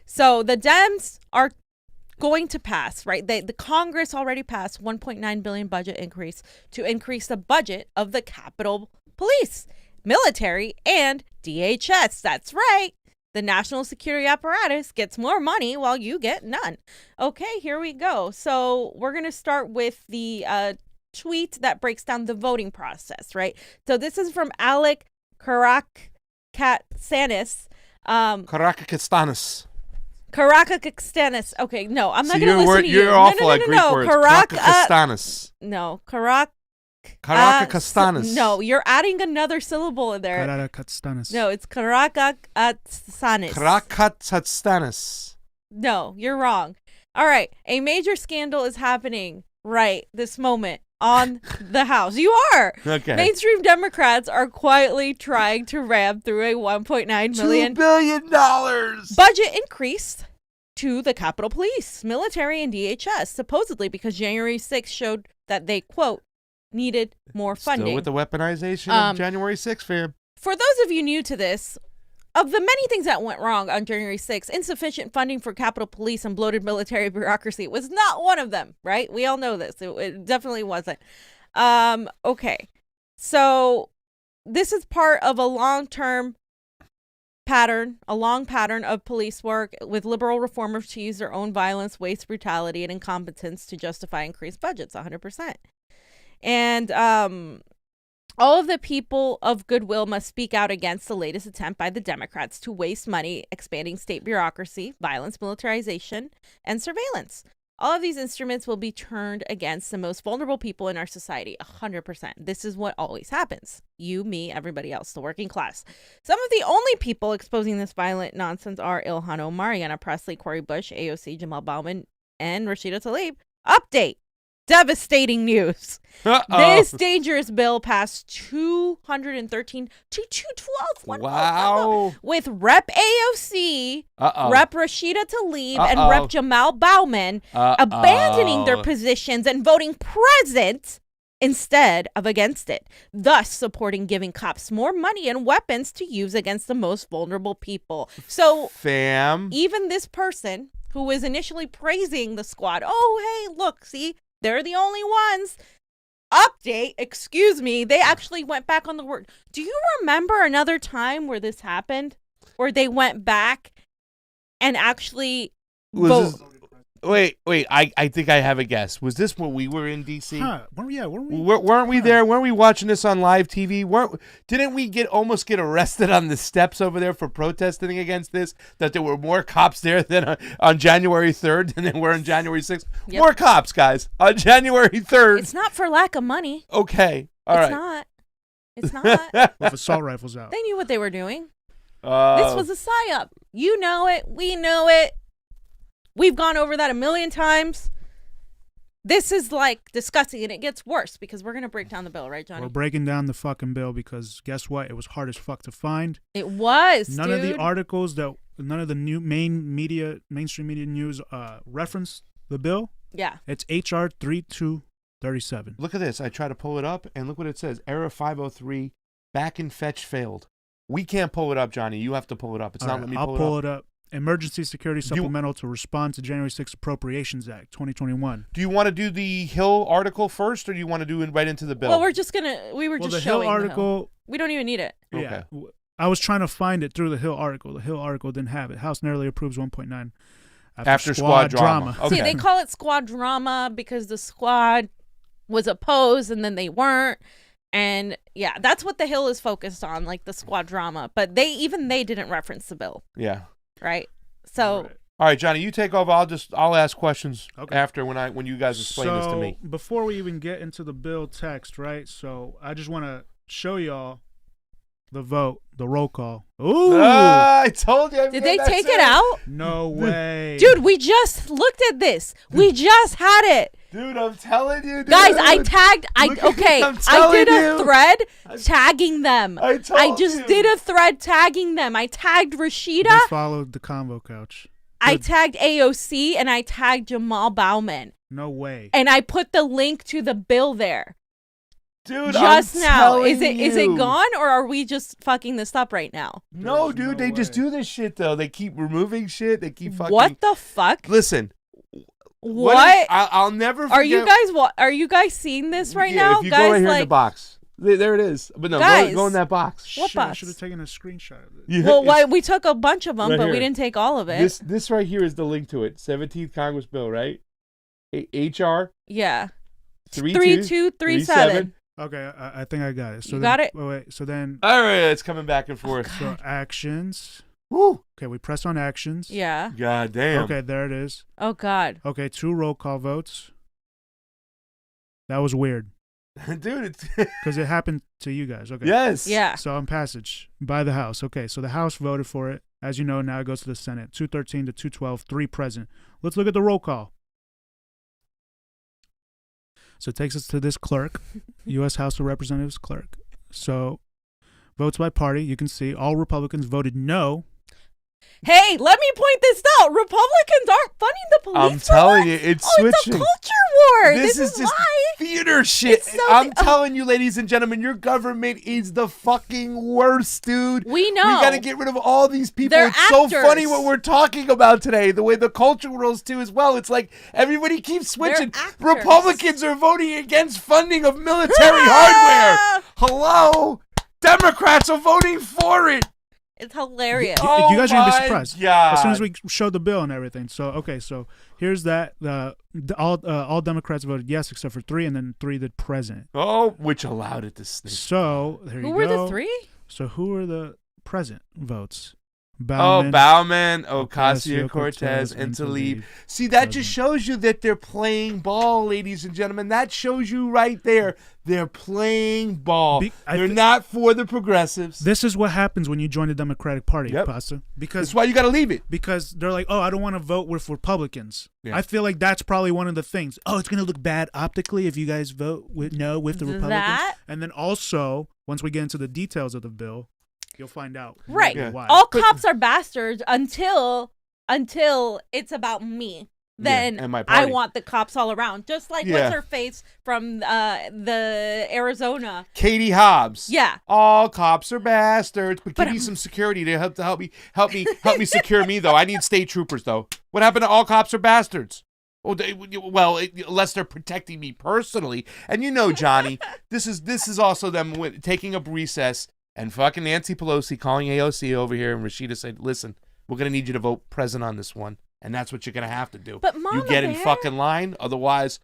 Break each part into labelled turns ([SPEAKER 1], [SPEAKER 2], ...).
[SPEAKER 1] So the Dems are going to pass, right? The Congress already passed $1.9 billion budget increase to increase the budget of the Capitol Police, military, and DHS. That's right. The national security apparatus gets more money while you get none. Okay, here we go. So we're going to start with the tweet that breaks down the voting process, right? So this is from Alec Karakatsanis. Karakatsanis. Okay, no, I'm not going to listen to you.
[SPEAKER 2] You're awful at Greek words. Karakatsanis.
[SPEAKER 1] No,
[SPEAKER 2] Karakatsanis.
[SPEAKER 1] No, you're adding another syllable in there.
[SPEAKER 3] Karakatsanis.
[SPEAKER 1] No, it's Karakatsanis.
[SPEAKER 2] Karakatsanis.
[SPEAKER 1] No, you're wrong. All right, a major scandal is happening right this moment on the House. You are.
[SPEAKER 2] Okay.
[SPEAKER 1] Mainstream Democrats are quietly trying to ram through a $1.9 million
[SPEAKER 2] $2 billion
[SPEAKER 1] budget increase to the Capitol Police, military, and DHS, supposedly because January 6th showed that they, quote, needed more funding.
[SPEAKER 2] Still with the weaponization of January 6th, fam.
[SPEAKER 1] For those of you new to this, of the many things that went wrong on January 6th, insufficient funding for Capitol Police and bloated military bureaucracy was not one of them, right? We all know this. It definitely wasn't. Okay. So this is part of a long pattern of police work with liberal reformers to use their own violence, waste, brutality, and incompetence to justify increased budgets, 100%. And all of the people of goodwill must speak out against the latest attempt by the Democrats to waste money expanding state bureaucracy, violence, militarization, and surveillance. All of these instruments will be turned against the most vulnerable people in our society, 100%. This is what always happens. You, me, everybody else, the working class. Some of the only people exposing this violent nonsense are Ilhan Omar, Ayanna Pressley, Cori Bush, AOC, Jamal Bowman, and Rashida Tlaib. Update. Devastating news. This dangerous bill passed 213 to 212.
[SPEAKER 2] Wow.
[SPEAKER 1] With Rep AOC, Rep Rashida Tlaib, and Rep Jamal Bowman abandoning their positions and voting present instead of against it, thus supporting giving cops more money and weapons to use against the most vulnerable people. So,
[SPEAKER 2] fam,
[SPEAKER 1] even this person who was initially praising the squad, oh, hey, look, see, they're the only ones. Update, excuse me, they actually went back on the word. Do you remember another time where this happened? Where they went back and actually vote?
[SPEAKER 2] Wait, I think I have a guess. Was this when we were in D.C.?
[SPEAKER 3] Weren't we?
[SPEAKER 2] Weren't we there? Weren't we watching this on live TV? Didn't we almost get arrested on the steps over there for protesting against this? That there were more cops there than on January 3rd than there were on January 6th? Yep. More cops, guys, on January 3rd.
[SPEAKER 1] It's not for lack of money.
[SPEAKER 2] Okay, all right.
[SPEAKER 1] It's not.
[SPEAKER 3] With assault rifles out.
[SPEAKER 1] They knew what they were doing. This was a psyop. You know it. We know it. We've gone over that a million times. This is like disgusting, and it gets worse because we're going to break down the bill, right, Johnny?
[SPEAKER 3] We're breaking down the fucking bill because guess what? It was hard as fuck to find.
[SPEAKER 1] It was,
[SPEAKER 3] None of the articles none of the new mainstream media news reference the bill.
[SPEAKER 1] Yeah.
[SPEAKER 3] It's HR 3237.
[SPEAKER 2] Look at this. I try to pull it up, and look what it says. Error 503, back and fetch failed. We can't pull it up, Johnny. You have to pull it up. It's not letting me pull it up.
[SPEAKER 3] I'll pull it up. Emergency Security Supplemental to respond to January 6th Appropriations Act 2021.
[SPEAKER 2] Do you want to do the Hill article first, or do you want to do it right into the bill?
[SPEAKER 1] Well, we were just showing
[SPEAKER 3] Hill article.
[SPEAKER 1] We don't even need it.
[SPEAKER 3] Yeah. Okay. I was trying to find it through the Hill article. The Hill article didn't have it. House narrowly approves 1.9 after squad drama.
[SPEAKER 2] Okay.
[SPEAKER 1] See, they call it squad drama because the squad was opposed and then they weren't. And yeah, that's what the Hill is focused on, like the squad drama. But they didn't reference the bill.
[SPEAKER 2] Yeah.
[SPEAKER 1] Right. So.
[SPEAKER 2] All right, Johnny, you take over. I'll ask questions after when you guys explain this to me.
[SPEAKER 3] Before we even get into the bill text, right? So I just want to show y'all the vote, the roll call. Ooh!
[SPEAKER 2] I told you.
[SPEAKER 1] Did they take it out?
[SPEAKER 3] No way,
[SPEAKER 1] dude. We just looked at this. We just had it.
[SPEAKER 2] Dude, I'm telling you, dude.
[SPEAKER 1] Guys, I did a thread tagging them. I just did a thread tagging them. I tagged Rashida.
[SPEAKER 3] They followed the Convo Couch.
[SPEAKER 1] I tagged AOC and I tagged Jamal Bowman.
[SPEAKER 3] No way.
[SPEAKER 1] And I put the link to the bill there.
[SPEAKER 2] Dude,
[SPEAKER 1] just
[SPEAKER 2] I'm
[SPEAKER 1] now.
[SPEAKER 2] telling
[SPEAKER 1] Is it
[SPEAKER 2] you.
[SPEAKER 1] gone, or are we just fucking this up right now?
[SPEAKER 2] No,
[SPEAKER 3] There's
[SPEAKER 2] dude,
[SPEAKER 3] no
[SPEAKER 2] they just
[SPEAKER 3] way.
[SPEAKER 2] do this shit though. They keep removing shit. They keep fucking.
[SPEAKER 1] What the fuck?
[SPEAKER 2] Listen.
[SPEAKER 1] What?
[SPEAKER 2] I'll never forget.
[SPEAKER 1] Are you guys seeing this right
[SPEAKER 2] Yeah,
[SPEAKER 1] now?
[SPEAKER 2] if you
[SPEAKER 1] guys,
[SPEAKER 2] go right here in the
[SPEAKER 1] like,
[SPEAKER 2] box. There it is. But no,
[SPEAKER 1] Guys.
[SPEAKER 2] go in that box.
[SPEAKER 1] What
[SPEAKER 3] Shit, I
[SPEAKER 1] box?
[SPEAKER 3] should have taken a screenshot of it.
[SPEAKER 2] Yeah,
[SPEAKER 1] well,
[SPEAKER 2] it's-
[SPEAKER 1] we took a bunch of them,
[SPEAKER 2] Right
[SPEAKER 1] but
[SPEAKER 2] here.
[SPEAKER 1] we didn't take all of it.
[SPEAKER 2] This right here is the link to it. 17th Congress bill, right? HR
[SPEAKER 1] Yeah.
[SPEAKER 2] 3237.
[SPEAKER 1] 3237.
[SPEAKER 3] Okay, I think I got it. So
[SPEAKER 1] You
[SPEAKER 3] then,
[SPEAKER 1] got it?
[SPEAKER 3] Wait, so then,
[SPEAKER 2] All right, it's coming back and forth.
[SPEAKER 3] so actions.
[SPEAKER 2] Woo!
[SPEAKER 3] Okay, we press on actions.
[SPEAKER 1] Yeah.
[SPEAKER 2] God damn.
[SPEAKER 3] Okay, there it is.
[SPEAKER 1] Oh God.
[SPEAKER 3] Okay, 2 roll call votes. That was weird
[SPEAKER 2] Dude, it's
[SPEAKER 3] because it happened to you guys. Okay.
[SPEAKER 2] yes.
[SPEAKER 1] Yeah.
[SPEAKER 3] So on passage by the House. Okay, so the House voted for it. As you know, now it goes to the Senate. 213 to 212, 3 present. Let's look at the roll call. So it takes us to this clerk, U.S. House of Representatives clerk. So votes by party. You can see all Republicans voted no.
[SPEAKER 1] Hey, let me point this out. Republicans aren't funding the police.
[SPEAKER 2] I'm
[SPEAKER 1] for
[SPEAKER 2] telling
[SPEAKER 1] once.
[SPEAKER 2] you, it's
[SPEAKER 1] Oh, it's a
[SPEAKER 2] switching.
[SPEAKER 1] culture war.
[SPEAKER 2] This
[SPEAKER 1] This
[SPEAKER 2] is just
[SPEAKER 1] why.
[SPEAKER 2] theater shit.
[SPEAKER 1] It's so
[SPEAKER 2] I'm
[SPEAKER 1] the-
[SPEAKER 2] telling you, ladies and gentlemen, your government is the fucking worst, dude.
[SPEAKER 1] We know.
[SPEAKER 2] We gotta get rid of all these people.
[SPEAKER 1] They're
[SPEAKER 2] It's so
[SPEAKER 1] actors.
[SPEAKER 2] funny what we're talking about today. The way the culture rolls too as well. It's like everybody keeps switching.
[SPEAKER 1] actors.
[SPEAKER 2] Republicans are voting against funding of military hardware. Hello? Democrats are voting for it.
[SPEAKER 1] It's hilarious.
[SPEAKER 3] You guys are gonna be
[SPEAKER 2] my
[SPEAKER 3] surprised
[SPEAKER 2] God.
[SPEAKER 3] as soon as we showed the bill and everything. So okay, so here's that. All Democrats voted yes except for 3, and then 3 that present.
[SPEAKER 2] Oh, which allowed it to sneak.
[SPEAKER 3] So there you
[SPEAKER 1] Who
[SPEAKER 3] go.
[SPEAKER 1] were the 3?
[SPEAKER 3] So who are the present votes?
[SPEAKER 2] Bauman, Ocasio-Cortez, and Tlaib. See, that just shows you that they're playing ball, ladies and gentlemen. That shows you right there. They're playing ball. They're not for the progressives.
[SPEAKER 3] This is what happens when you join the Democratic Party,
[SPEAKER 2] Yep.
[SPEAKER 3] Pasta. Because
[SPEAKER 2] That's why you got to leave it.
[SPEAKER 3] because they're like, oh, I don't want to vote with Republicans.
[SPEAKER 2] Yeah.
[SPEAKER 3] I feel like that's probably one of the things. Oh, it's going to look bad optically if you guys vote with the Republicans.
[SPEAKER 1] That?
[SPEAKER 3] And then also, once we get into the details of the bill, you'll find out
[SPEAKER 1] Right.
[SPEAKER 3] maybe
[SPEAKER 2] Yeah.
[SPEAKER 3] why.
[SPEAKER 1] All cops are bastards until it's about me. Then
[SPEAKER 2] Yeah, and my
[SPEAKER 1] I
[SPEAKER 2] party.
[SPEAKER 1] want the cops all around. Just like
[SPEAKER 2] Yeah.
[SPEAKER 1] what's her face from the Arizona.
[SPEAKER 2] Katie Hobbs.
[SPEAKER 1] Yeah.
[SPEAKER 2] All cops are bastards. But
[SPEAKER 1] But
[SPEAKER 2] give me some security to help me secure me though. I need state troopers though. What happened to all cops are bastards? Unless they're protecting me personally. And you know, Johnny, this is also them taking up recess and fucking Nancy Pelosi calling AOC over here, and Rashida said, "Listen, we're gonna need you to vote present on this one, and that's what you're gonna have to do.
[SPEAKER 1] But Mama
[SPEAKER 2] you get in
[SPEAKER 1] Bear-
[SPEAKER 2] fucking line, otherwise."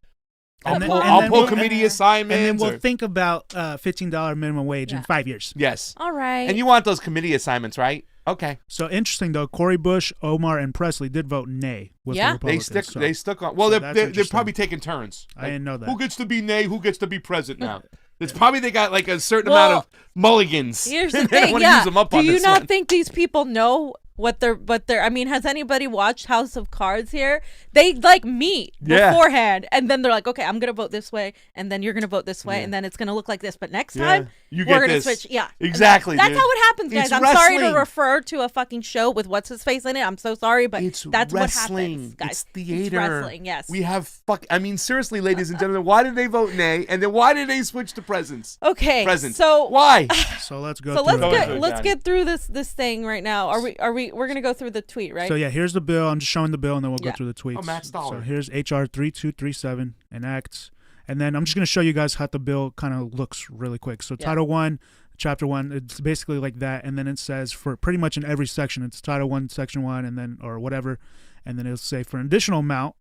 [SPEAKER 2] I'll
[SPEAKER 1] And then-
[SPEAKER 2] pull,
[SPEAKER 1] and
[SPEAKER 2] I'll
[SPEAKER 1] then
[SPEAKER 2] pull
[SPEAKER 1] we'll-
[SPEAKER 2] committee assignments.
[SPEAKER 3] and then we'll
[SPEAKER 2] or-
[SPEAKER 3] think about $15 minimum wage in
[SPEAKER 1] Yeah.
[SPEAKER 3] 5 years.
[SPEAKER 2] yes.
[SPEAKER 1] All right.
[SPEAKER 2] And you want those committee assignments, right? Okay.
[SPEAKER 3] So interesting though, Cory Bush, Omar, and Presley did vote nay with
[SPEAKER 1] Yeah.
[SPEAKER 3] the
[SPEAKER 2] They
[SPEAKER 3] Republicans.
[SPEAKER 2] stuck on. Well,
[SPEAKER 3] so
[SPEAKER 2] they're
[SPEAKER 3] that's
[SPEAKER 2] they're
[SPEAKER 3] interesting.
[SPEAKER 2] probably taking turns.
[SPEAKER 3] I didn't know that.
[SPEAKER 2] Who gets to be nay? Who gets to be present now? It's probably they got like a certain
[SPEAKER 1] Well,
[SPEAKER 2] amount of mulligans.
[SPEAKER 1] Here's the
[SPEAKER 2] They don't
[SPEAKER 1] thing,
[SPEAKER 2] wanna
[SPEAKER 1] yeah.
[SPEAKER 2] use them up
[SPEAKER 1] Do
[SPEAKER 2] on
[SPEAKER 1] you
[SPEAKER 2] this
[SPEAKER 1] not
[SPEAKER 2] one.
[SPEAKER 1] think these people know what they're I mean, has anybody watched House of Cards here? They like meet
[SPEAKER 2] Yeah.
[SPEAKER 1] beforehand, and then they're like, okay, I'm gonna vote this way, and then you're gonna vote this way,
[SPEAKER 2] Yeah.
[SPEAKER 1] and then it's gonna look like this. But next
[SPEAKER 2] Yeah.
[SPEAKER 1] time
[SPEAKER 2] You
[SPEAKER 1] we're
[SPEAKER 2] get
[SPEAKER 1] gonna
[SPEAKER 2] this.
[SPEAKER 1] switch. Yeah,
[SPEAKER 2] Exactly,
[SPEAKER 1] That's
[SPEAKER 2] dude.
[SPEAKER 1] how it happens, guys.
[SPEAKER 2] It's
[SPEAKER 1] I'm sorry to
[SPEAKER 2] wrestling.
[SPEAKER 1] refer to a fucking show with what's his face in it. I'm so sorry, but
[SPEAKER 2] It's
[SPEAKER 1] that's
[SPEAKER 2] wrestling.
[SPEAKER 1] what happens, guys.
[SPEAKER 2] It's theater.
[SPEAKER 1] wrestling. Yes.
[SPEAKER 2] We have I mean, seriously, ladies and gentlemen, why did they vote nay? And then why did they switch to presents?
[SPEAKER 1] Okay.
[SPEAKER 2] Presents.
[SPEAKER 1] So
[SPEAKER 2] Why?
[SPEAKER 3] So let's go
[SPEAKER 1] So
[SPEAKER 3] through
[SPEAKER 1] let's
[SPEAKER 3] it.
[SPEAKER 1] get
[SPEAKER 2] Johnny.
[SPEAKER 1] let's get through this thing right now. We're gonna go through the tweet, right?
[SPEAKER 3] So yeah, here's the bill. I'm just showing the bill, and then we'll
[SPEAKER 1] Yeah.
[SPEAKER 3] go through the tweets.
[SPEAKER 2] Oh, Matt Stoller.
[SPEAKER 3] So here's HR 3237 enacts, and then I'm just gonna show you guys how the bill kind of looks really quick. So
[SPEAKER 1] Yeah.
[SPEAKER 3] Title 1, Chapter 1, it's basically like that, and then it says for pretty much in every section, it's Title 1, Section 1, and then or whatever, and then it'll say for an additional amount,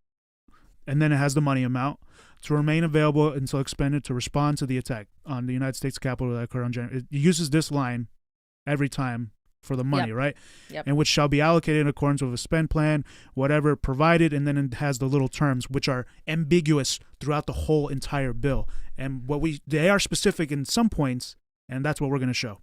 [SPEAKER 3] and then it has the money amount to remain available until expended to respond to the attack on the United States Capitol that occurred on January. It uses this line every time for the money,
[SPEAKER 1] Yep.
[SPEAKER 3] right?
[SPEAKER 1] Yep.
[SPEAKER 3] And which shall be allocated in accordance with a spend plan, whatever provided, and then it has the little terms which are ambiguous throughout the whole entire bill. And they are specific in some points, and that's what we're going to show.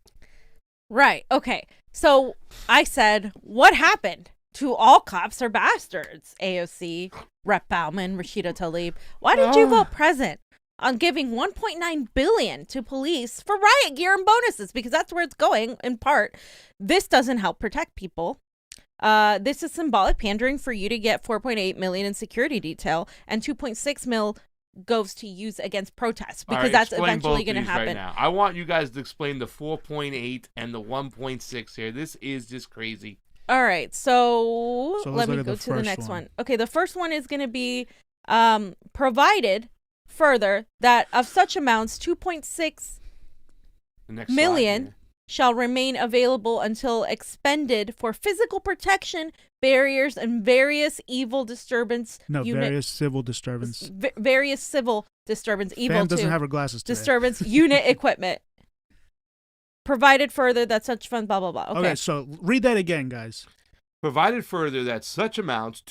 [SPEAKER 1] Right. Okay. So I said, what happened to all cops are bastards? AOC, Rep Bauman, Rashida Tlaib. Why did you vote present on giving $1.9 billion to police for riot gear and bonuses? Because that's where it's going in part. This doesn't help protect people. This is symbolic pandering for you to get $4.8 million in security detail and $2.6 million goes to use against protests
[SPEAKER 2] All
[SPEAKER 1] because
[SPEAKER 2] right,
[SPEAKER 1] that's
[SPEAKER 2] explain
[SPEAKER 1] eventually
[SPEAKER 2] both
[SPEAKER 1] going to
[SPEAKER 2] these
[SPEAKER 1] happen.
[SPEAKER 2] Right now. I want you guys to explain the 4.8 and the 1.6 here. This is just crazy.
[SPEAKER 1] All right, so
[SPEAKER 3] So
[SPEAKER 1] let
[SPEAKER 3] let's
[SPEAKER 1] me
[SPEAKER 3] look at
[SPEAKER 1] go
[SPEAKER 3] the
[SPEAKER 1] to the
[SPEAKER 3] first
[SPEAKER 1] next
[SPEAKER 3] one.
[SPEAKER 1] one. Okay, the first one is going to be provided further that of such amounts, 2.6
[SPEAKER 2] The next
[SPEAKER 1] million
[SPEAKER 2] slide,
[SPEAKER 1] shall remain available until expended for physical protection, barriers, and various evil disturbance
[SPEAKER 3] No,
[SPEAKER 1] unit.
[SPEAKER 3] various civil disturbance.
[SPEAKER 1] Various civil disturbance, evil
[SPEAKER 3] Fam doesn't
[SPEAKER 1] too.
[SPEAKER 3] have her glasses today.
[SPEAKER 1] Disturbance unit equipment. Provided further that such funds, blah blah blah. Okay.
[SPEAKER 3] So read that again, guys.
[SPEAKER 2] Provided further that such amounts,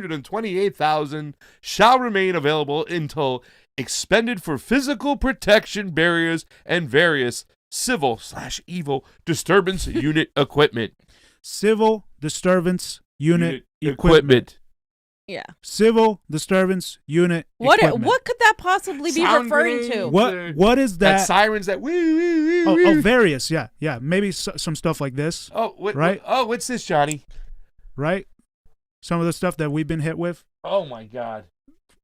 [SPEAKER 2] 2,628,000, shall remain available until expended for physical protection, barriers, and various civil/evil disturbance unit equipment.
[SPEAKER 3] Civil disturbance unit equipment.
[SPEAKER 1] Yeah.
[SPEAKER 3] Civil disturbance unit
[SPEAKER 1] What
[SPEAKER 3] equipment.
[SPEAKER 1] what could that possibly be
[SPEAKER 2] Sound
[SPEAKER 1] referring to?
[SPEAKER 2] grenades.
[SPEAKER 3] What is
[SPEAKER 2] That
[SPEAKER 3] that?
[SPEAKER 2] sirens that woo.
[SPEAKER 3] Oh, various. Yeah. Maybe some stuff like this, right?
[SPEAKER 2] What's this, Johnny?
[SPEAKER 3] right? Some of the stuff that we've been hit with.
[SPEAKER 2] Oh my God.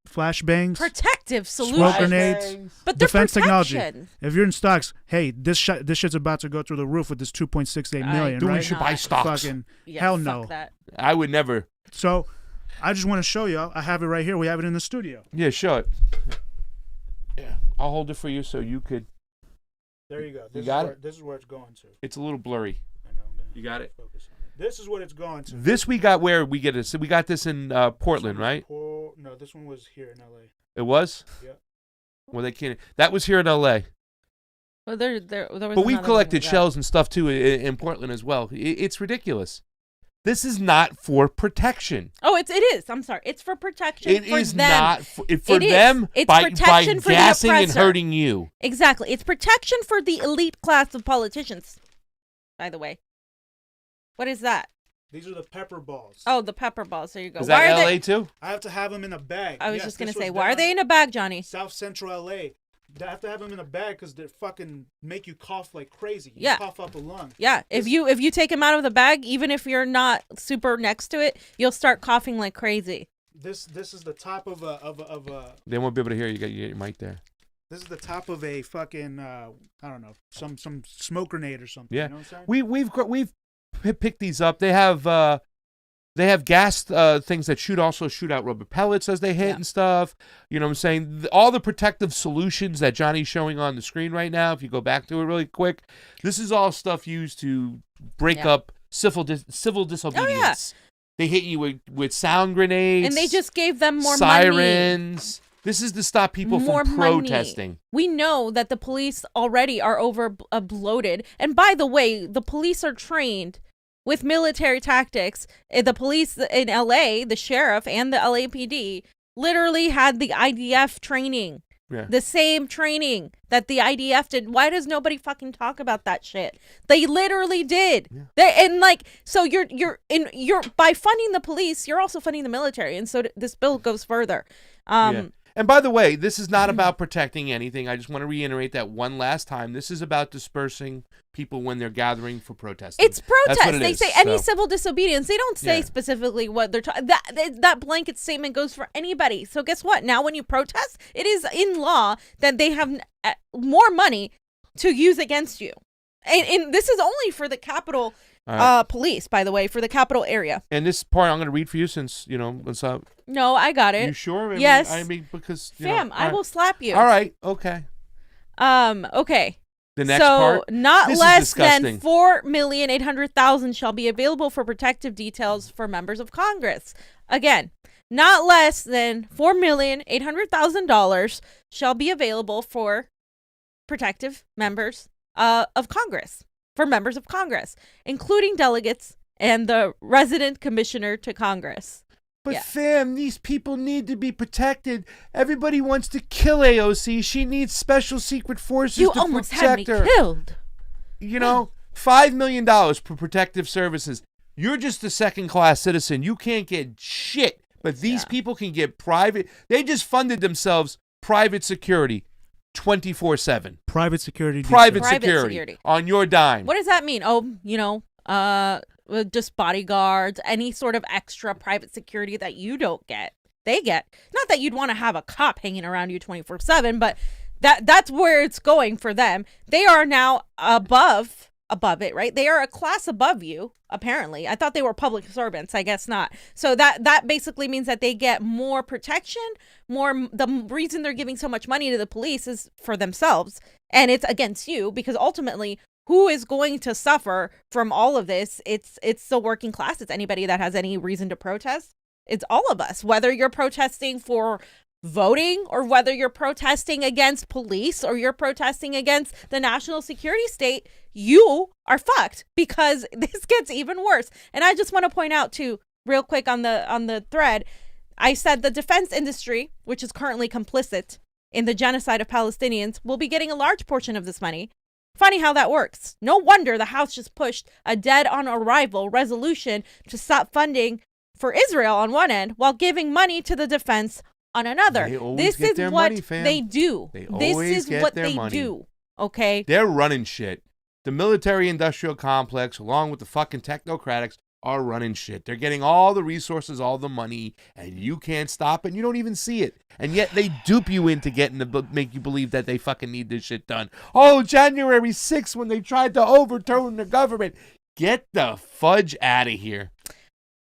[SPEAKER 3] Flashbangs.
[SPEAKER 1] Protective
[SPEAKER 3] Smoke
[SPEAKER 1] solutions.
[SPEAKER 3] grenades.
[SPEAKER 1] But they're
[SPEAKER 3] Defense technology.
[SPEAKER 1] protection.
[SPEAKER 3] If you're in stocks, hey, this shit's about to go through the roof with this 2.68 million,
[SPEAKER 2] Dude,
[SPEAKER 3] right?
[SPEAKER 2] we should buy stocks.
[SPEAKER 3] Fucking
[SPEAKER 1] Yeah,
[SPEAKER 3] hell
[SPEAKER 1] fuck
[SPEAKER 3] no.
[SPEAKER 1] that.
[SPEAKER 2] I would never.
[SPEAKER 3] So, I just want to show you. I have it right here. We have it in the studio.
[SPEAKER 2] Yeah, show it. Yeah, I'll hold it for you so you could.
[SPEAKER 3] There you go.
[SPEAKER 2] You got it?
[SPEAKER 3] This is where it's going to.
[SPEAKER 2] It's a little blurry.
[SPEAKER 3] I know. I'm gonna
[SPEAKER 2] You got it?
[SPEAKER 3] focus on it. This is what it's going to.
[SPEAKER 2] This we got where we get it. So we got this in Portland, right?
[SPEAKER 3] No, this one was here in LA.
[SPEAKER 2] It was.
[SPEAKER 3] Yeah.
[SPEAKER 2] Well, they can't. That was here in L.A.
[SPEAKER 1] Well, there was
[SPEAKER 2] But we've
[SPEAKER 1] another
[SPEAKER 2] collected
[SPEAKER 1] one like that.
[SPEAKER 2] shells and stuff too in Portland as well. It's ridiculous. This is not for protection.
[SPEAKER 1] Oh, it is. I'm sorry. It's for protection
[SPEAKER 2] It
[SPEAKER 1] for
[SPEAKER 2] is
[SPEAKER 1] them.
[SPEAKER 2] not for
[SPEAKER 1] It is.
[SPEAKER 2] them
[SPEAKER 1] It's
[SPEAKER 2] by
[SPEAKER 1] protection for the
[SPEAKER 2] gassing and
[SPEAKER 1] oppressor.
[SPEAKER 2] hurting you.
[SPEAKER 1] Exactly. It's protection for the elite class of politicians, by the way. What is that?
[SPEAKER 3] These are the pepper balls.
[SPEAKER 1] Oh, the pepper balls. There you go.
[SPEAKER 2] Is
[SPEAKER 1] Why
[SPEAKER 2] that
[SPEAKER 1] are
[SPEAKER 2] L.A.
[SPEAKER 1] they?
[SPEAKER 2] too?
[SPEAKER 3] I have to have them in a bag.
[SPEAKER 1] I was
[SPEAKER 3] Yes,
[SPEAKER 1] just going to
[SPEAKER 3] this was
[SPEAKER 1] say, why are
[SPEAKER 3] down
[SPEAKER 1] they in a bag, Johnny?
[SPEAKER 3] South Central LA. I have to have them in a bag because they fucking make you cough like crazy. You
[SPEAKER 1] Yeah.
[SPEAKER 3] cough up a lung.
[SPEAKER 1] Yeah, if you take them out of the bag, even if you're not super next to it, you'll start coughing like crazy.
[SPEAKER 3] This is the top of a
[SPEAKER 2] They won't be able to hear you. You got your mic there.
[SPEAKER 3] this is the top of a fucking I don't know, some smoke grenade or something.
[SPEAKER 2] Yeah.
[SPEAKER 3] You know what I'm saying?
[SPEAKER 2] We've picked these up. They have gas things that shoot out rubber pellets as they hit
[SPEAKER 1] Yeah.
[SPEAKER 2] and stuff. You know what I'm saying? All the protective solutions that Johnny's showing on the screen right now, if you go back to it really quick, this is all stuff used to break
[SPEAKER 1] Yeah.
[SPEAKER 2] up civil disobedience. They hit you with sound grenades.
[SPEAKER 1] And they just gave them more money.
[SPEAKER 2] sirens. This is to stop people
[SPEAKER 1] More
[SPEAKER 2] from
[SPEAKER 1] money.
[SPEAKER 2] protesting.
[SPEAKER 1] We know that the police already are over bloated. And by the way, the police are trained with military tactics. The police in LA, the sheriff and the LAPD, literally had the IDF training.
[SPEAKER 2] Yeah.
[SPEAKER 1] The same training that the IDF did. Why does nobody fucking talk about that shit? They literally did.
[SPEAKER 2] Yeah.
[SPEAKER 1] So you're by funding the police, you're also funding the military, and so this bill goes further.
[SPEAKER 2] Yeah. And by the way, this is not about protecting anything. I just want to reiterate that one last time. This is about dispersing people when they're gathering for protesting.
[SPEAKER 1] It's
[SPEAKER 2] That's
[SPEAKER 1] protest.
[SPEAKER 2] what it
[SPEAKER 1] They
[SPEAKER 2] is,
[SPEAKER 1] say any
[SPEAKER 2] so.
[SPEAKER 1] civil disobedience. They don't say
[SPEAKER 2] Yeah.
[SPEAKER 1] specifically what they're talking. That blanket statement goes for anybody. So guess what? Now when you protest, it is in law that they have more money to use against you. And this is only for the Capitol
[SPEAKER 2] All right.
[SPEAKER 1] police, by the way, for the Capitol area.
[SPEAKER 2] And this part I'm going to read for you since, what's up.
[SPEAKER 1] No, I got it.
[SPEAKER 2] You sure?
[SPEAKER 1] Yes.
[SPEAKER 2] I mean, because,
[SPEAKER 1] Fam,
[SPEAKER 2] all
[SPEAKER 1] I
[SPEAKER 2] right.
[SPEAKER 1] will slap you.
[SPEAKER 2] All right. Okay.
[SPEAKER 1] Okay.
[SPEAKER 2] The next
[SPEAKER 1] so
[SPEAKER 2] part.
[SPEAKER 1] not
[SPEAKER 2] This is
[SPEAKER 1] less than
[SPEAKER 2] disgusting.
[SPEAKER 1] 4,800,000 shall be available for protective details for members of Congress. Again, not less than $4,800,000 shall be available for protective members of Congress, for members of Congress, including delegates and the resident commissioner to Congress.
[SPEAKER 2] But
[SPEAKER 1] Yeah.
[SPEAKER 2] fam, these people need to be protected. Everybody wants to kill AOC. She needs special secret forces
[SPEAKER 1] You
[SPEAKER 2] to
[SPEAKER 1] almost had me
[SPEAKER 2] protect her.
[SPEAKER 1] killed.
[SPEAKER 2] $5 million for protective services. You're just a second-class citizen. You can't get shit. But these
[SPEAKER 1] Yeah.
[SPEAKER 2] people can get private. They just funded themselves private security 24/7.
[SPEAKER 3] Private security.
[SPEAKER 2] Private
[SPEAKER 1] Private
[SPEAKER 2] security
[SPEAKER 1] security.
[SPEAKER 2] on your dime.
[SPEAKER 1] What does that mean? Oh, just bodyguards, any sort of extra private security that you don't get. they get. Not that you'd want to have a cop hanging around you 24/7, but that's where it's going for them. They are now above it, right? They are a class above you, apparently. I thought they were public servants. I guess not. So that basically means that they get more protection, the reason they're giving so much money to the police is for themselves, and it's against you, because ultimately, who is going to suffer from all of this? It's the working class. It's anybody that has any reason to protest. It's all of us, whether you're protesting for voting or whether you're protesting against police or you're protesting against the national security state. You are fucked, because this gets even worse. And I just want to point out too, real quick on the thread, I said the defense industry, which is currently complicit in the genocide of Palestinians, will be getting a large portion of this money. Funny how that works. No wonder the House just pushed a dead on arrival resolution to stop funding for Israel on one end while giving money to the defense on another. This is what they do. This is what they do. Okay?
[SPEAKER 2] They're running shit. The military industrial complex, along with the fucking technocrats, are running shit. They're getting all the resources, all the money, and you can't stop it, and you don't even see it. And yet they dupe you into getting to make you believe that they fucking need this shit done. Oh, January 6th, when they tried to overturn the government. Get the fudge out of here.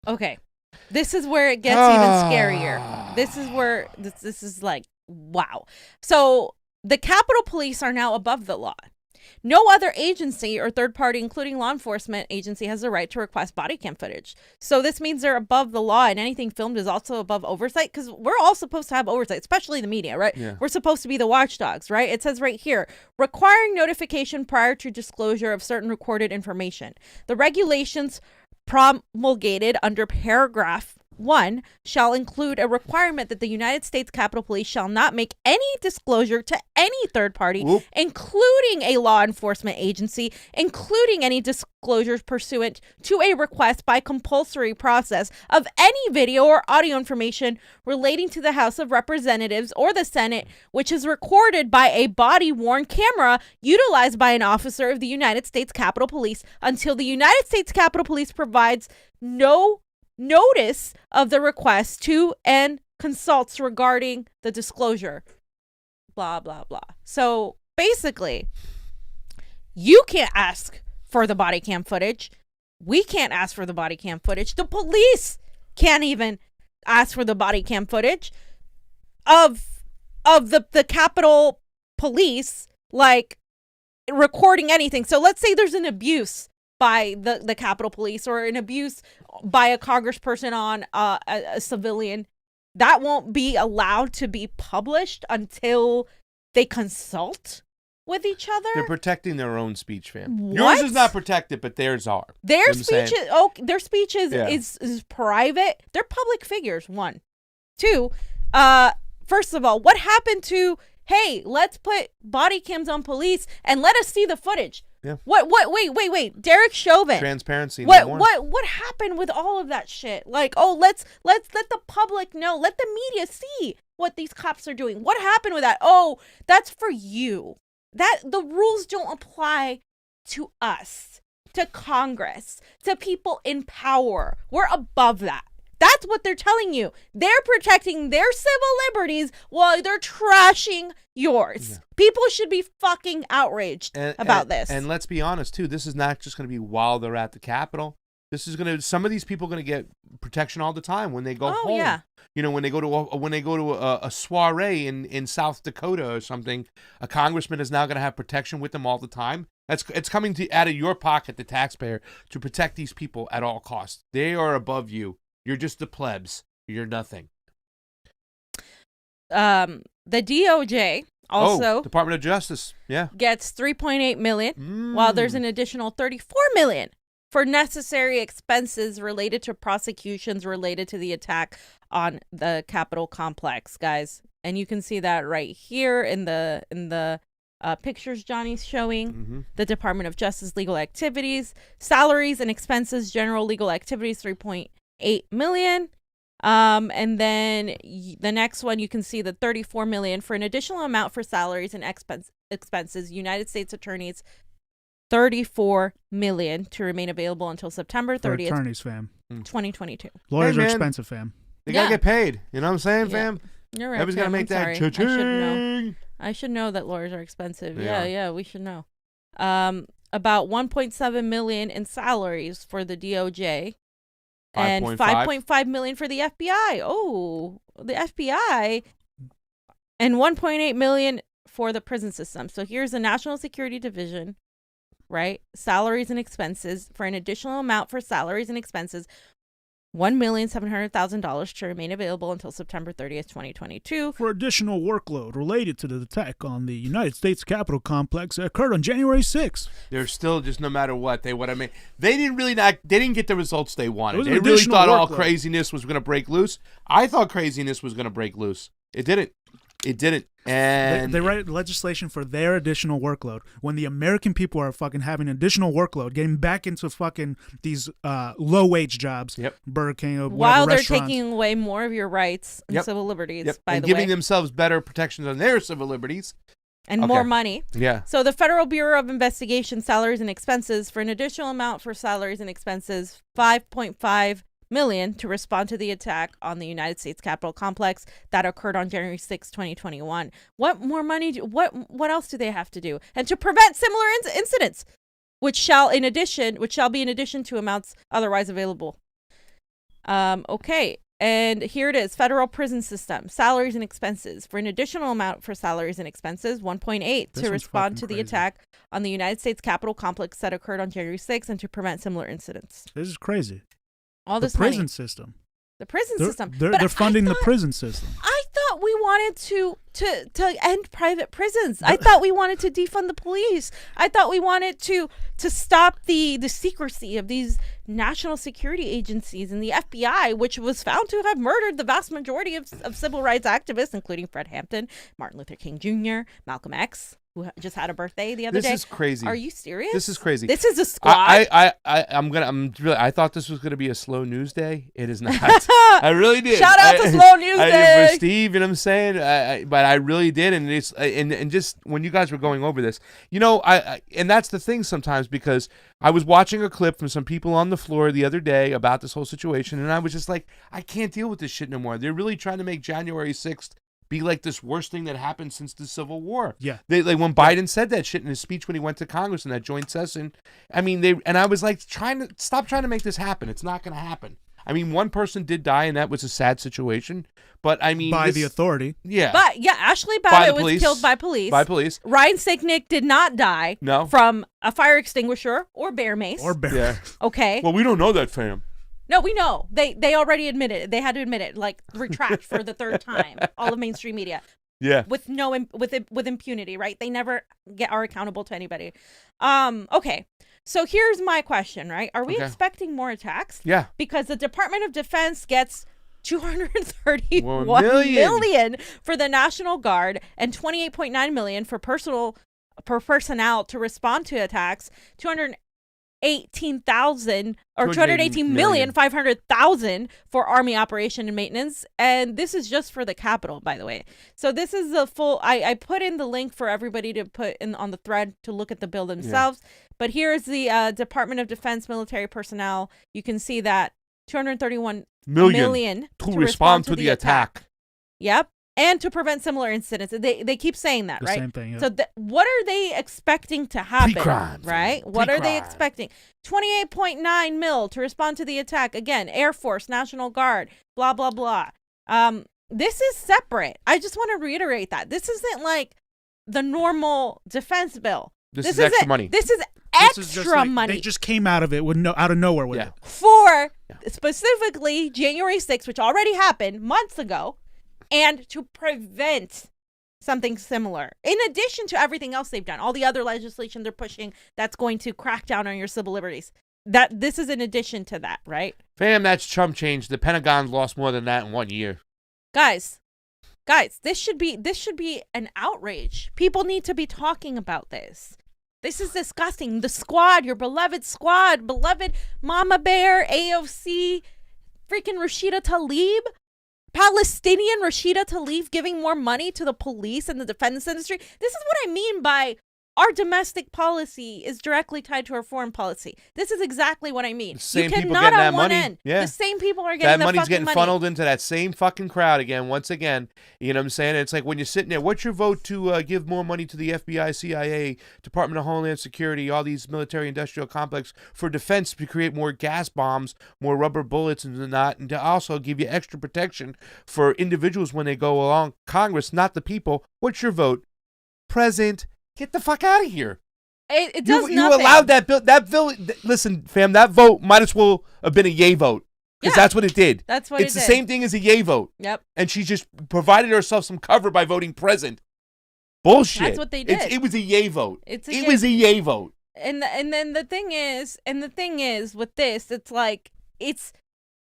[SPEAKER 1] Okay. This is where it gets even scarier. This is where this is like, wow. So the Capitol Police are now above the law. No other agency or third party, including law enforcement agency, has the right to request body cam footage. So this means they're above the law, and anything filmed is also above oversight, because we're all supposed to have oversight, especially the media, right? Yeah. We're supposed to be the watchdogs, right? It says right here, requiring notification prior to disclosure of certain recorded information. The regulations promulgated under paragraph 1 shall include a requirement that the United States Capitol Police shall not make any disclosure to any third party, including a law enforcement agency, including any disclosures pursuant to a request by compulsory process of any video or audio information relating to the House of Representatives or the Senate, which is recorded by a body-worn camera utilized by an officer of the United States Capitol Police until the United States Capitol Police provides no notice of the request to and consults regarding the disclosure. Blah, blah, blah. So basically, you can't ask for the body cam footage. We can't ask for the body cam footage. The police can't even ask for the body cam footage of the Capitol Police, like, recording anything. So let's say there's an abuse by the Capitol Police or an abuse by a congressperson on a civilian. That won't be allowed to be published until they consult with each other.
[SPEAKER 2] They're protecting their own speech, fam.
[SPEAKER 1] What?
[SPEAKER 2] Yours is not protected, but theirs are.
[SPEAKER 1] Their speech is private. They're public figures, 1. 2, first of all, what happened to, hey, let's put body cams on police and let us see the footage?
[SPEAKER 2] Yeah.
[SPEAKER 1] Wait. Derek Chauvin.
[SPEAKER 2] Transparency.
[SPEAKER 1] What happened with all of that shit? Like, oh, let's let the public know. Let the media see what these cops are doing. What happened with that? Oh, that's for you. That the rules don't apply to us, to Congress, to people in power. We're above that. That's what they're telling you. They're protecting their civil liberties while they're trashing yours. Yeah. People should be fucking outraged about this.
[SPEAKER 2] And let's be honest, too. This is not just going to be while they're at the Capitol. This is going to. Some of these people are going to get protection all the time when they go home. Yeah. You know, when they go to a soiree in South Dakota or something, a congressman is now going to have protection with them all the time. It's coming out of your pocket, the taxpayer, to protect these people at all costs. They are above you. You're just the plebs. You're nothing.
[SPEAKER 1] The DOJ also
[SPEAKER 2] Department of Justice,
[SPEAKER 1] gets $3.8 million, while there's an additional $34 million for necessary expenses related to prosecutions related to the attack on the Capitol complex, guys. And you can see that right here in the pictures Johnny's showing. Mm-hmm. The Department of Justice legal activities, salaries and expenses, general legal activities, $3.8 million. And then the next one, you can see the $34 million for an additional amount for salaries and expenses. United States attorneys, $34 million to remain available until September 30th.
[SPEAKER 3] Attorneys, fam.
[SPEAKER 1] 2022.
[SPEAKER 3] Lawyers are expensive, fam.
[SPEAKER 2] They gotta get paid. You know what I'm saying,
[SPEAKER 1] Yeah.
[SPEAKER 2] fam?
[SPEAKER 1] You're right.
[SPEAKER 2] Everybody's gotta
[SPEAKER 1] Pam,
[SPEAKER 2] make
[SPEAKER 1] I'm
[SPEAKER 2] that
[SPEAKER 1] sorry. I should know.
[SPEAKER 2] cha-ching.
[SPEAKER 1] I should know that lawyers are expensive.
[SPEAKER 2] They
[SPEAKER 1] Yeah, we should know. About 1.7 million in salaries for the DOJ and 5.5 million for the FBI. Oh, the FBI, and 1.8 million for the prison system. So here's the National Security Division, right? Salaries and expenses for an additional amount for salaries and expenses. $1,700,000 to remain available until September 30th, 2022.
[SPEAKER 3] For additional workload related to the attack on the United States Capitol complex that occurred on January 6th.
[SPEAKER 2] They're still just no matter what they didn't get the results they wanted. They really
[SPEAKER 3] additional
[SPEAKER 2] thought all
[SPEAKER 3] workload.
[SPEAKER 2] craziness was going to break loose. I thought craziness was going to break loose. It didn't. And
[SPEAKER 3] They write legislation for their additional workload when the American people are fucking having additional workload, getting back into fucking these low wage jobs.
[SPEAKER 2] Yep.
[SPEAKER 3] Burger King or
[SPEAKER 1] While they're
[SPEAKER 3] restaurants.
[SPEAKER 1] taking away more of your rights and
[SPEAKER 2] Yep.
[SPEAKER 1] civil liberties,
[SPEAKER 2] Yep.
[SPEAKER 1] by
[SPEAKER 2] and
[SPEAKER 1] the
[SPEAKER 2] giving
[SPEAKER 1] way,
[SPEAKER 2] themselves better protections on their civil liberties.
[SPEAKER 1] and
[SPEAKER 2] Okay.
[SPEAKER 1] more money.
[SPEAKER 2] Yeah.
[SPEAKER 1] So the Federal Bureau of Investigation salaries and expenses for an additional amount for salaries and expenses, 5.5 million to respond to the attack on the United States Capitol complex that occurred on January 6, 2021. What more money? What else do they have to do? And to prevent similar incidents, which shall be in addition to amounts otherwise available. Okay. And here it is, federal prison system, salaries and expenses. For an additional amount for salaries and expenses, 1.8
[SPEAKER 3] This
[SPEAKER 1] to
[SPEAKER 3] one's
[SPEAKER 1] respond to
[SPEAKER 3] fucking
[SPEAKER 1] the
[SPEAKER 3] crazy.
[SPEAKER 1] attack on the United States Capitol complex that occurred on January 6th and to prevent similar incidents.
[SPEAKER 3] This is crazy.
[SPEAKER 1] All
[SPEAKER 3] The
[SPEAKER 1] this
[SPEAKER 3] prison
[SPEAKER 1] money.
[SPEAKER 3] system.
[SPEAKER 1] The prison system.
[SPEAKER 3] They're
[SPEAKER 1] But
[SPEAKER 3] funding
[SPEAKER 1] I
[SPEAKER 3] the
[SPEAKER 1] thought-
[SPEAKER 3] prison system.
[SPEAKER 1] I thought we wanted to end private prisons. I thought we wanted to defund the police. I thought we wanted to stop the secrecy of these national security agencies and the FBI, which was found to have murdered the vast majority of civil rights activists, including Fred Hampton, Martin Luther King Jr., Malcolm X, who just had a birthday the other day.
[SPEAKER 2] This is crazy.
[SPEAKER 1] Are you serious?
[SPEAKER 2] This is crazy.
[SPEAKER 1] This is a squad.
[SPEAKER 2] I thought this was gonna be a slow news day. It is not. I really did.
[SPEAKER 1] Shout out to Slow News Day.
[SPEAKER 2] For Steve, you know what I'm saying? But I really did, and it's and just when you guys were going over this, you know, and that's the thing sometimes, because I was watching a clip from some people on the floor the other day about this whole situation, and I was just like, I can't deal with this shit no more. They're really trying to make January 6th be like this worst thing that happened since the Civil War.
[SPEAKER 3] Yeah.
[SPEAKER 2] They when Biden said that shit in his speech when he went to Congress in that joint session. I mean, I was like, stop trying to make this happen. It's not going to happen. I mean, one person did die, and that was a sad situation. But I mean,
[SPEAKER 3] By the authority.
[SPEAKER 2] Yeah.
[SPEAKER 1] But yeah, Ashley
[SPEAKER 2] By
[SPEAKER 1] Babbitt
[SPEAKER 2] the
[SPEAKER 1] was
[SPEAKER 2] police.
[SPEAKER 1] killed by police.
[SPEAKER 2] By police.
[SPEAKER 1] Ryan Sicknick did not die
[SPEAKER 2] No.
[SPEAKER 1] from a fire extinguisher or bear mace.
[SPEAKER 3] Or bear.
[SPEAKER 2] Yeah.
[SPEAKER 1] Okay.
[SPEAKER 2] Well, we don't know that, fam.
[SPEAKER 1] No, we know. They already admitted it. They had to admit it, like retract for the third time. All of mainstream media
[SPEAKER 2] Yeah.
[SPEAKER 1] with with impunity, right? They never are accountable to anybody. Okay. So here's my question, right? Are we
[SPEAKER 2] Okay.
[SPEAKER 1] expecting more attacks?
[SPEAKER 2] Yeah.
[SPEAKER 1] Because the Department of Defense gets 231
[SPEAKER 2] million.
[SPEAKER 1] million for the National Guard and 28.9 million for personnel to respond to attacks. 218,000 or 218 million 500,000 for Army operation and maintenance, and this is just for the Capitol, by the way. So this is the full. I put in the link for everybody to put in on the thread to look at the bill themselves. But here's the Department of Defense military personnel. You can see that 231 million
[SPEAKER 2] to respond to the attack.
[SPEAKER 1] Yep. And to prevent similar incidents. They keep saying that,
[SPEAKER 3] The
[SPEAKER 1] right?
[SPEAKER 3] same thing. Yeah.
[SPEAKER 1] So what are they expecting to happen?
[SPEAKER 2] Pre-crime.
[SPEAKER 1] Right? What are they
[SPEAKER 2] Pre-crime.
[SPEAKER 1] expecting? 28.9 mil to respond to the attack. Again, Air Force, National Guard, blah, blah, blah. This is separate. I just want to reiterate that. This isn't like the normal defense bill.
[SPEAKER 2] This is extra money.
[SPEAKER 1] This is
[SPEAKER 3] This is
[SPEAKER 1] extra
[SPEAKER 3] just like,
[SPEAKER 1] money.
[SPEAKER 3] They just came out of it out of nowhere with
[SPEAKER 2] Yeah.
[SPEAKER 3] it.
[SPEAKER 1] For specifically January 6th, which already happened months ago, and to prevent something similar. In addition to everything else they've done, all the other legislation they're pushing that's going to crack down on your civil liberties. This is in addition to that, right?
[SPEAKER 2] Fam, that's chump change. The Pentagon lost more than that in 1 year.
[SPEAKER 1] Guys, this should be an outrage. People need to be talking about this. This is disgusting. The squad, your beloved squad, beloved Mama Bear, AOC, freaking Rashida Tlaib, Palestinian Rashida Tlaib giving more money to the police and the defense industry. This is what I mean by our domestic policy is directly tied to our foreign policy. This is exactly what I mean.
[SPEAKER 2] The same
[SPEAKER 1] you
[SPEAKER 2] people
[SPEAKER 1] cannot
[SPEAKER 2] getting
[SPEAKER 1] on
[SPEAKER 2] that
[SPEAKER 1] one
[SPEAKER 2] money.
[SPEAKER 1] end.
[SPEAKER 2] Yeah.
[SPEAKER 1] The same people are
[SPEAKER 2] That
[SPEAKER 1] getting the
[SPEAKER 2] money's
[SPEAKER 1] fucking
[SPEAKER 2] getting
[SPEAKER 1] money.
[SPEAKER 2] funneled into that same fucking crowd again, once again. You know what I'm saying? It's like when you're sitting there, what's your vote to give more money to the FBI, CIA, Department of Homeland Security, all these military-industrial complex for defense to create more gas bombs, more rubber bullets and whatnot, and to also give you extra protection for individuals when they go along Congress, not the people. What's your vote? Present. Get the fuck out of here.
[SPEAKER 1] It does
[SPEAKER 2] you
[SPEAKER 1] nothing.
[SPEAKER 2] allowed that bill. Listen, fam, that vote might as well have been a yay vote. Because that's what it did.
[SPEAKER 1] That's what
[SPEAKER 2] it's
[SPEAKER 1] it
[SPEAKER 2] the
[SPEAKER 1] did.
[SPEAKER 2] same thing as a yay vote.
[SPEAKER 1] Yep.
[SPEAKER 2] And she just provided herself some cover by voting present. Bullshit.
[SPEAKER 1] That's what they did.
[SPEAKER 2] It was a yay vote.
[SPEAKER 1] It
[SPEAKER 2] was a yay vote.
[SPEAKER 1] And then the thing is with this,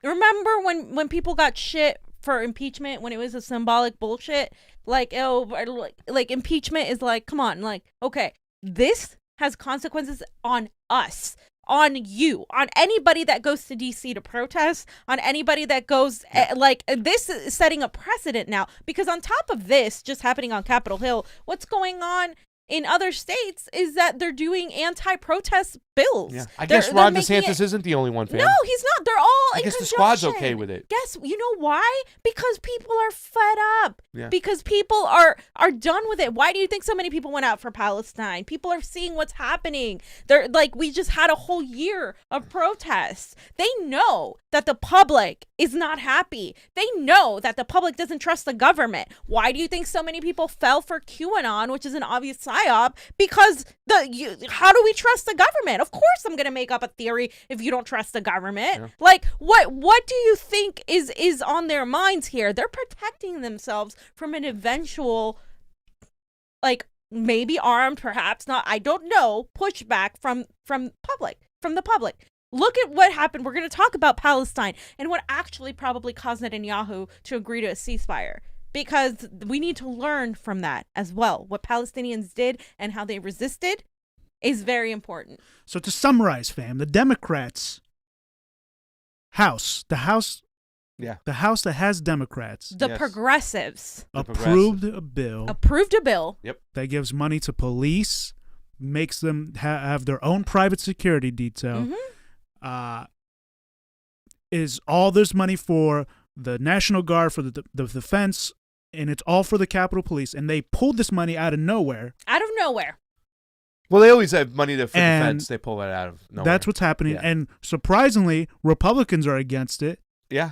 [SPEAKER 1] remember when people got shit for impeachment when it was a symbolic bullshit, like impeachment is like, come on, like, okay, this has consequences on us, on you, on anybody that goes to DC to protest, on anybody that goes this is setting a precedent now, because on top of this just happening on Capitol Hill, what's going on in other states is that they're doing anti-protest bills.
[SPEAKER 2] Yeah. I guess Ron DeSantis isn't the only one, fam.
[SPEAKER 1] No, he's not. They're all
[SPEAKER 2] I
[SPEAKER 1] in
[SPEAKER 2] guess
[SPEAKER 1] conjunction.
[SPEAKER 2] the squad's okay with it.
[SPEAKER 1] Guess you know why? Because people are fed up.
[SPEAKER 2] Yeah.
[SPEAKER 1] Because people are done with it. Why do you think so many people went out for Palestine? People are seeing what's happening. They're like, we just had a whole year of protests. They know that the public is not happy. They know that the public doesn't trust the government. Why do you think so many people fell for QAnon, which is an obvious psyop? Because how do we trust the government? Of course I'm going to make up a theory if you don't trust the government.
[SPEAKER 2] Yeah.
[SPEAKER 1] Like, what do you think is on their minds here? They're protecting themselves from an eventual, like, maybe armed, perhaps not, I don't know, pushback from the public. Look at what happened. We're going to talk about Palestine and what actually probably caused Netanyahu to agree to a ceasefire, because we need to learn from that as well. What Palestinians did and how they resisted is very important.
[SPEAKER 3] So to summarize, fam, the Democrats' House, the House that has Democrats,
[SPEAKER 1] The
[SPEAKER 2] Yes.
[SPEAKER 1] progressives
[SPEAKER 3] approved a bill that gives money to police, makes them have their own private security detail.
[SPEAKER 1] Mm-hmm.
[SPEAKER 3] Is all this money for the National Guard, for the defense, and it's all for the Capitol Police, and they pulled this money out of nowhere.
[SPEAKER 2] Well, they always have money for defense. They pull that out of nowhere.
[SPEAKER 3] That's what's happening.
[SPEAKER 2] Yeah.
[SPEAKER 3] And surprisingly, Republicans are against it.
[SPEAKER 2] Yeah.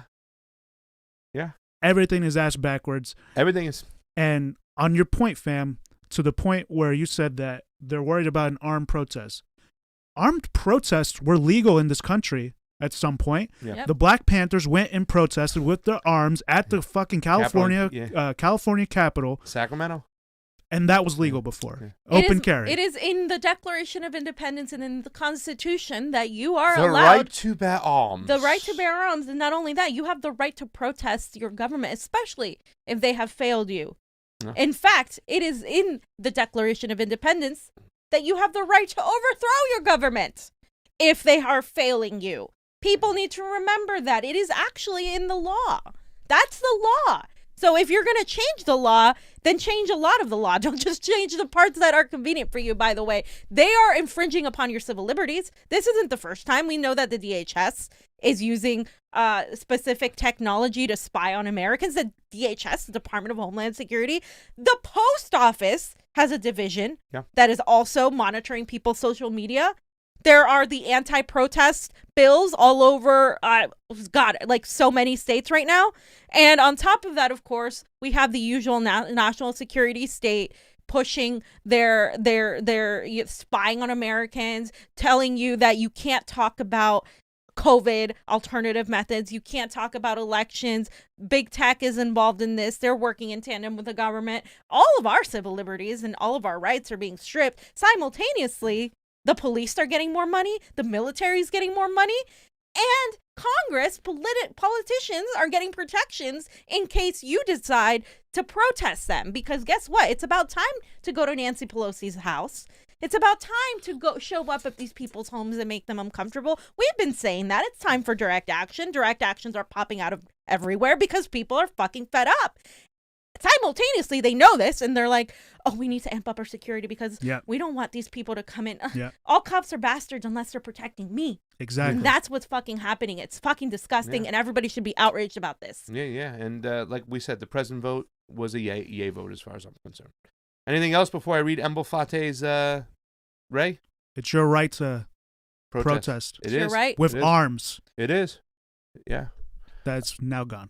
[SPEAKER 3] Everything is ass backwards.
[SPEAKER 2] Everything is.
[SPEAKER 3] And on your point, fam, to the point where you said that they're worried about an armed protest. Armed protests were legal in this country at some point.
[SPEAKER 2] Yeah.
[SPEAKER 1] Yep.
[SPEAKER 3] The Black Panthers went and protested with their arms at the fucking California Capitol.
[SPEAKER 2] Sacramento.
[SPEAKER 3] And that was legal before.
[SPEAKER 2] Yeah.
[SPEAKER 3] Open carry.
[SPEAKER 1] It is in the Declaration of Independence and in the Constitution that you are
[SPEAKER 2] The
[SPEAKER 1] allowed
[SPEAKER 2] right to bear arms.
[SPEAKER 1] the right to bear arms, and not only that, you have the right to protest your government, especially if they have failed you.
[SPEAKER 2] Yeah.
[SPEAKER 1] In fact, it is in the Declaration of Independence that you have the right to overthrow your government if they are failing you. People need to remember that. It is actually in the law. That's the law. So if you're going to change the law, then change a lot of the law. Don't just change the parts that are convenient for you, by the way. They are infringing upon your civil liberties. This isn't the first time. We know that the DHS is using specific technology to spy on Americans. The DHS, the Department of Homeland Security, the post office has a division that is also monitoring people's social media. There are the anti-protest bills all over, like so many states right now. And on top of that, of course, we have the usual national security state pushing their spying on Americans, telling you that you can't talk about COVID alternative methods. You can't talk about elections. Big tech is involved in this. They're working in tandem with the government. All of our civil liberties and all of our rights are being stripped simultaneously. The police are getting more money. The military is getting more money. And Congress, politicians are getting protections in case you decide to protest them. Because guess what? It's about time to go to Nancy Pelosi's house. It's about time to go show up at these people's homes and make them uncomfortable. We've been saying that. It's time for direct action. Direct actions are popping out of everywhere because people are fucking fed up. Simultaneously, they know this, and they're like, oh, we need to amp up our security because
[SPEAKER 3] Yep.
[SPEAKER 1] we don't want these people to come in.
[SPEAKER 3] Yep.
[SPEAKER 1] All cops are bastards unless they're protecting me.
[SPEAKER 3] Exactly.
[SPEAKER 1] And that's what's fucking happening. It's fucking disgusting, and everybody should be outraged about this.
[SPEAKER 2] Yeah. And like we said, the present vote was a yay vote as far as I'm concerned. Anything else before I read Emblefate's, Ray?
[SPEAKER 3] It's your right to protest.
[SPEAKER 2] It
[SPEAKER 1] You're
[SPEAKER 2] is.
[SPEAKER 1] right.
[SPEAKER 3] With
[SPEAKER 2] It is.
[SPEAKER 3] arms.
[SPEAKER 2] It is. Yeah.
[SPEAKER 3] That's now gone.